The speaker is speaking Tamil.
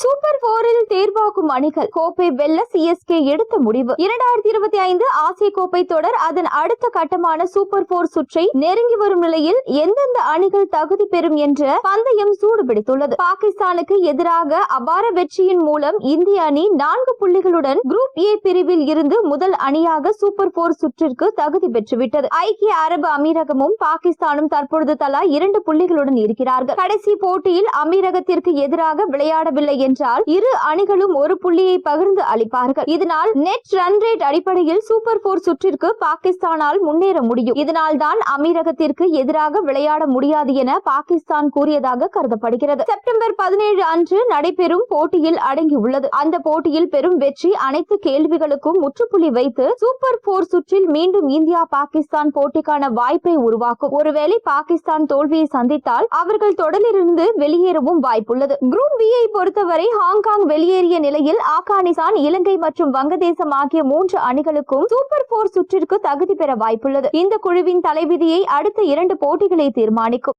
சூப்பர் போரில் தேர்வாகும் அணிகள் கோப்பை வெல்ல சிஎஸ்கே எடுத்த முடிவு 2025 ஆசிய கோப்பை தொடர் அதன் அடுத்த கட்டமான சூப்பர் போர் சுற்றை நெருங்கி வரும் நிலையில் எந்தெந்த அணிகள் தகுதி பெறும் என்ற பந்தயம் சூடுபிடித்துள்ளது. பாகிஸ்தானுக்கு எதிராக அபார வெற்றியின் மூலம் இந்திய அணி 4 புள்ளிகளுடன் குரூப் ஏ பிரிவில் இருந்து முதல் அணியாக சூப்பர் போர் சுற்றிற்கு தகுதி பெற்றுவிட்டது. ஐக்கிய அரபு அமீரகமும் பாகிஸ்தானும் தற்பொழுது தலா 2 புள்ளிகளுடன் இருக்கிறார்கள். கடைசி போட்டியில் அமீரகத்திற்கு எதிராக விளையாடவில்லை என்றால் இரு அணிகளும் ஒரு புள்ளியை பகிர்ந்து அளிப்பார்கள். இதனால் நெட் ரன் ரேட் அடிப்படையில் சூப்பர் போர் சுற்றிற்கு பாகிஸ்தானால் முன்னேற முடியும். இதனால் தான் அமீரகத்திற்கு எதிராக விளையாட முடியாது என பாகிஸ்தான் கூறியதாக கருதப்படுகிறது. செப்டம்பர் 17 அன்று நடைபெறும் போட்டியில் அடங்கியுள்ளது. அந்த போட்டியில் பெரும் வெற்றி அனைத்து கேள்விகளுக்கும் முற்றுப்புள்ளி வைத்து சூப்பர் போர் சுற்றில் மீண்டும் இந்தியா பாகிஸ்தான் போட்டிக்கான வாய்ப்பை உருவாக்கும். ஒருவேளை பாகிஸ்தான் தோல்வியை சந்தித்தால் அவர்கள் தொடரிலிருந்து வெளியேறவும் வாய்ப்புள்ளது. குரூப் பி ஐ பொறுத்தவரை ஹாங்காங் வெளியேறிய நிலையில் ஆப்கானிஸ்தான், இலங்கை மற்றும் வங்கதேசம் ஆகிய 3 அணிகளுக்கும் சூப்பர் போர் சுற்றிற்கு தகுதி பெற வாய்ப்புள்ளது. இந்த குழுவின் தலைவிதியை அடுத்த 2 போட்டிகளை தீர்மானிக்கும்.